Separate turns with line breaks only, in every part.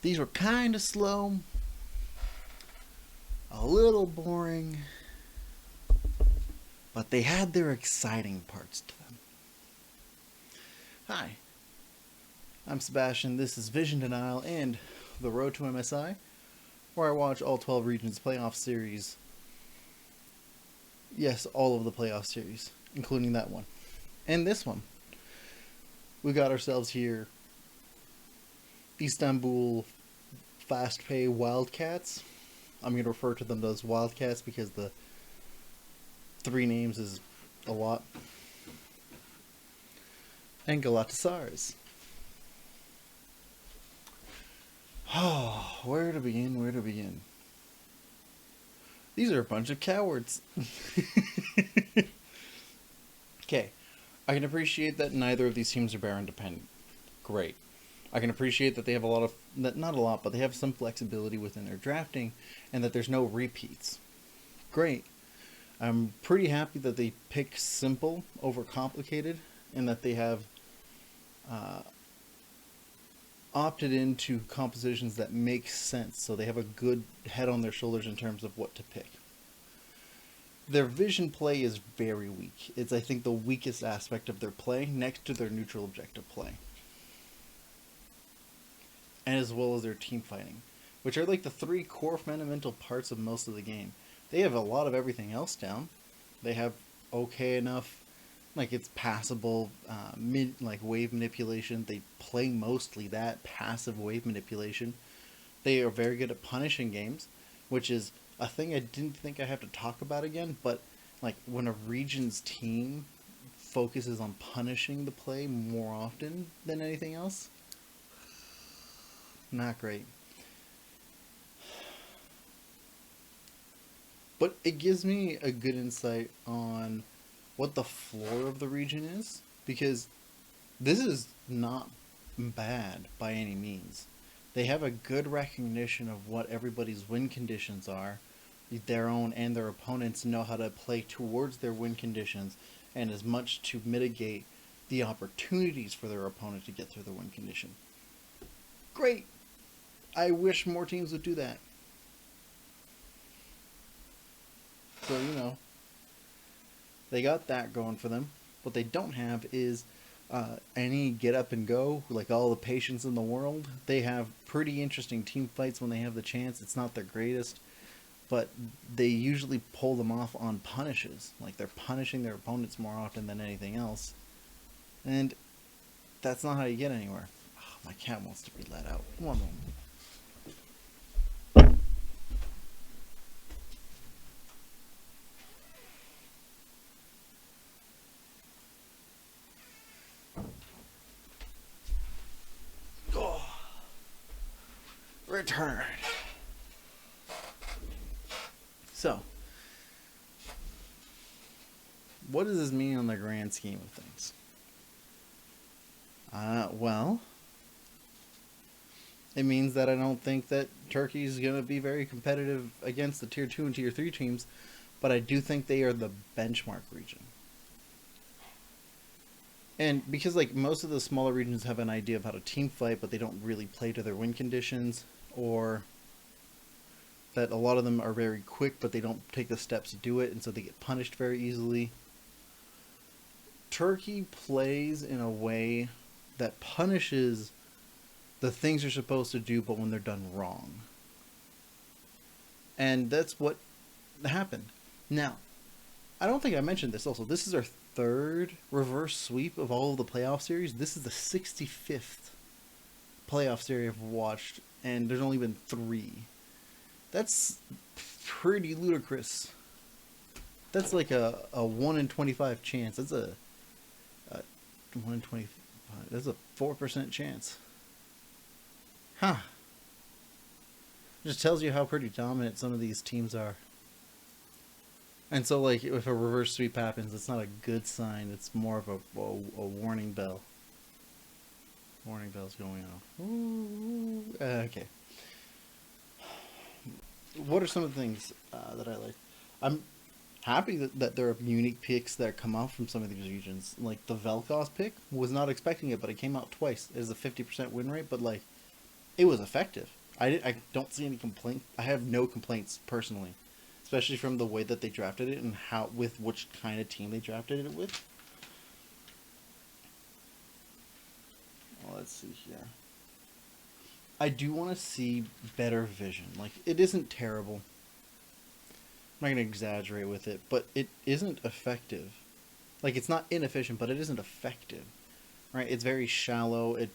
These were kind of slow, a little boring, but they had their exciting parts to them. Hi, I'm Sebastian. This is Vision Denial and The Road to MSI, where I watch all 12 regions playoff series. Yes, all of the playoff series, including that one. And this one. We got ourselves here Istanbul fastPay Wildcats. I'm going to refer to them as Wildcats because the 3 names is a lot. And Galatasarays. Oh, where to begin? These are a bunch of cowards. Okay, I can appreciate that neither of these teams are Baron dependent. Great. I can appreciate that they have not a lot, but they have some flexibility within their drafting, and that there's no repeats. Great. I'm pretty happy that they pick simple over complicated, and that they have opted into compositions that make sense, so they have a good head on their shoulders in terms of what to pick. Their vision play is very weak. It's, I think, the weakest aspect of their play, next to their neutral objective play. And as well as their team fighting, which are like the 3 core fundamental parts of most of the game. They have a lot of everything else down. They have okay enough, like it's passable, like wave manipulation. They play mostly that, passive wave manipulation. They are very good at punishing games, which is a thing I didn't think I have to talk about again, but like when a region's team focuses on punishing the play more often than anything else, not great. But it gives me a good insight on what the floor of the region is, because this is not bad by any means. They have a good recognition of what everybody's win conditions are. Their own and their opponents know how to play towards their win conditions, and as much to mitigate the opportunities for their opponent to get through the win condition. Great! I wish more teams would do that. So, they got that going for them. What they don't have is any get up and go, like all the patience in the world. They have pretty interesting team fights when they have the chance. It's not their greatest, but they usually pull them off on punishes. Like they're punishing their opponents more often than anything else. And that's not how you get anywhere. Oh, my cat wants to be let out. One moment. Return. So, what does this mean on the grand scheme of things? Well, it means that I don't think that Turkey is going to be very competitive against the Tier 2 and Tier 3 teams, but I do think they are the benchmark region. And because like most of the smaller regions have an idea of how to team fight, but they don't really play to their win conditions, or that a lot of them are very quick, but they don't take the steps to do it, and so they get punished very easily. Turkey plays in a way that punishes the things you're supposed to do, but when they're done wrong. And that's what happened. Now, I don't think I mentioned this also. This is our 3rd reverse sweep of all of the playoff series. This is the 65th playoff series I've watched, and there's only been 3. That's pretty ludicrous. That's like a 1 in 25 chance. That's a 1 in 25. That's a 4% chance. Huh. Just tells you how pretty dominant some of these teams are. And so, like, if a reverse sweep happens, it's not a good sign. It's more of a warning bell. Warning bell's going off. Ooh, okay. What are some of the things that I like? I'm happy that there are unique picks that come out from some of these regions. Like, the Velkos pick, was not expecting it, but it came out twice. It is a 50% win rate, but, like, it was effective. I don't see any complaint. I have no complaints personally, especially from the way that they drafted it and how with which kind of team they drafted it with. Well, let's see here. I do want to see better vision. Like, it isn't terrible. I'm not gonna exaggerate with it, but it isn't effective. Like, it's not inefficient, but it isn't effective. Right? It's very shallow. It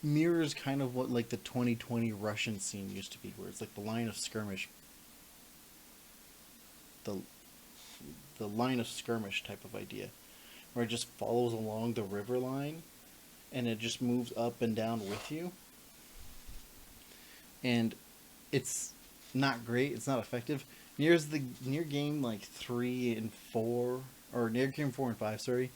mirrors kind of what like the 2020 Russian scene used to be, where it's like the line of skirmish, the the line of skirmish type of idea, where it just follows along the river line, and it just moves up and down with you. And it's not great. It's not effective. Near game like 3 and 4, or near game 4 and 5. Sorry,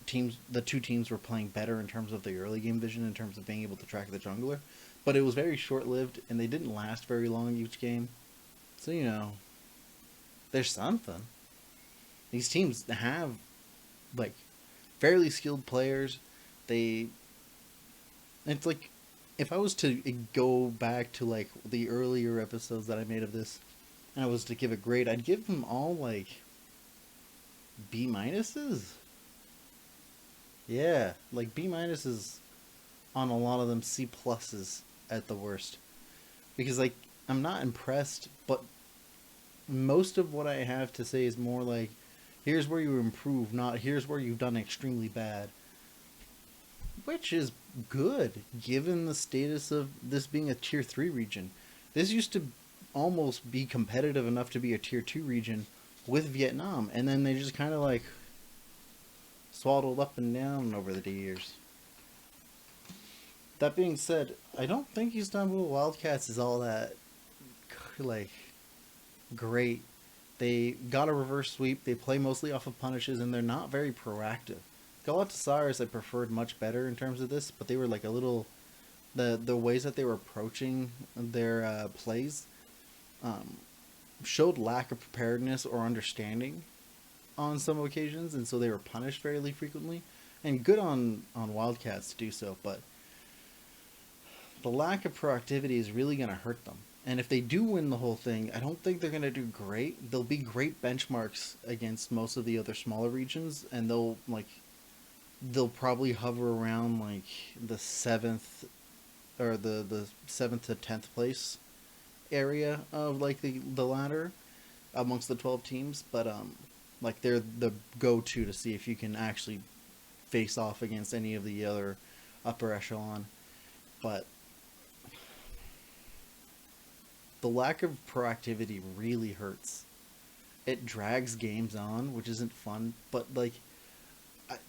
teams. The two teams were playing better in terms of the early game vision, in terms of being able to track the jungler, but it was very short lived, and they didn't last very long each game. So there's something. These teams have like fairly skilled players. They. It's like if I was to go back to like the earlier episodes that I made of this, and I was to give a grade, I'd give them all like B minuses. Yeah, like B minuses on a lot of them, C pluses at the worst. Because like I'm not impressed, but most of what I have to say is more like, here's where you improve, not here's where you've done extremely bad. Which is good, given the status of this being a tier 3 region. This used to almost be competitive enough to be a tier 2 region with Vietnam, and then they just kind of like swaddled up and down over the years. That being said, I don't think Istanbul Wildcats is all that like great. They got a reverse sweep, they play mostly off of punishes, and they're not very proactive. Galatasarays I preferred much better in terms of this, but they were like a little, the ways that they were approaching their plays showed lack of preparedness or understanding on some occasions, and so they were punished fairly frequently. And good on Wildcats to do so, but the lack of proactivity is really going to hurt them. And if they do win the whole thing, I don't think they're going to do great. They'll be great benchmarks against most of the other smaller regions, and they'll probably hover around like the 7th or the 7th to 10th place area of like the ladder amongst the 12 teams, but like they're the go-to to see if you can actually face off against any of the other upper echelon. But the lack of proactivity really hurts. It drags games on, which isn't fun, but like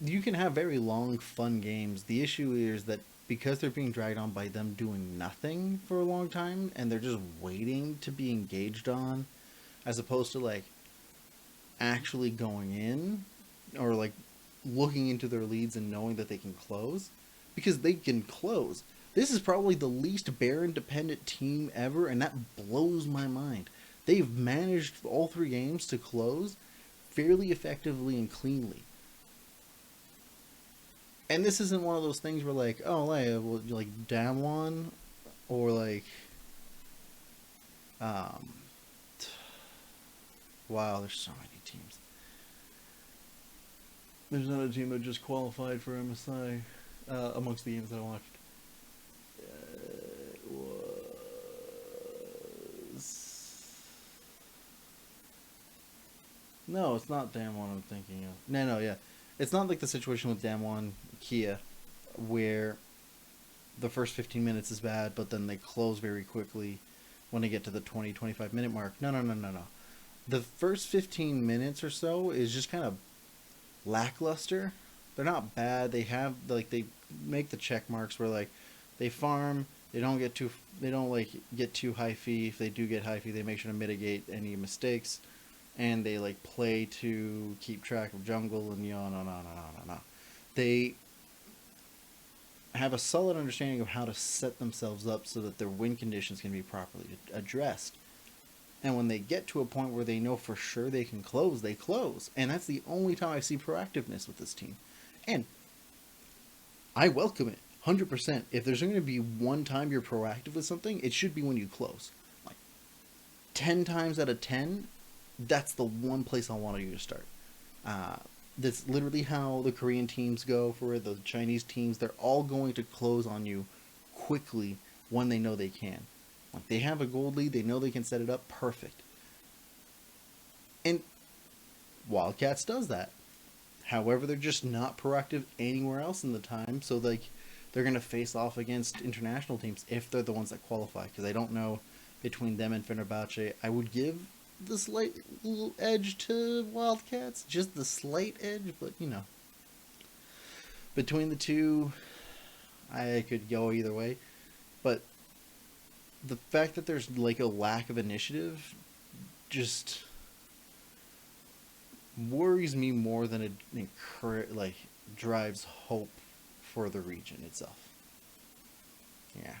you can have very long, fun games. The issue is that because they're being dragged on by them doing nothing for a long time, and they're just waiting to be engaged on, as opposed to like actually going in or like looking into their leads and knowing that they can close, because they can close. This is probably the least Baron dependent team ever, and that blows my mind. They've managed all 3 games to close fairly effectively and cleanly. And this isn't one of those things where like, oh, like Damwon or like, wow, there's so many teams. There's another team that just qualified for MSI amongst the games that I watched. It was... No, it's not Damwon I'm thinking of. No, yeah. It's not like the situation with Damwon Kia, where the first 15 minutes is bad, but then they close very quickly when they get to the 20-25 minute mark. No. The first 15 minutes or so is just kind of lackluster. They're not bad. They have like they make the check marks where like they farm. They don't get too high fee. If they do get high fee, they make sure to mitigate any mistakes. And they like play to keep track of jungle and no. They have a solid understanding of how to set themselves up so that their win conditions can be properly addressed. And when they get to a point where they know for sure they can close, they close. And that's the only time I see proactiveness with this team. And I welcome it 100%. If there's going to be one time you're proactive with something, it should be when you close. Like 10 times out of 10, that's the one place I want you to start. That's literally how the Korean teams go for it, the Chinese teams. They're all going to close on you quickly when they know they can. Like they have a gold lead, they know they can set it up perfect. And Wildcats does that. However, they're just not proactive anywhere else in the time, so like they're going to face off against international teams if they're the ones that qualify, because I don't know between them and Fenerbahce. I would give the slight little edge to Wildcats, just the slight edge, but you know, between the two, I could go either way. But the fact that there's like a lack of initiative just worries me more than it drives hope for the region itself. Yeah.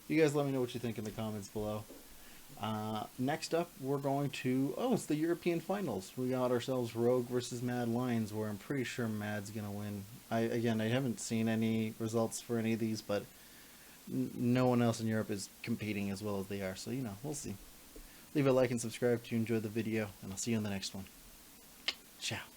You guys let me know what you think in the comments below. Next up, we're going to... Oh, it's the European Finals. We got ourselves Rogue versus Mad Lions, where I'm pretty sure Mad's going to win. I haven't seen any results for any of these, but no one else in Europe is competing as well as they are. So, you know, we'll see. Leave a like and subscribe if you enjoyed the video, and I'll see you in the next one. Ciao.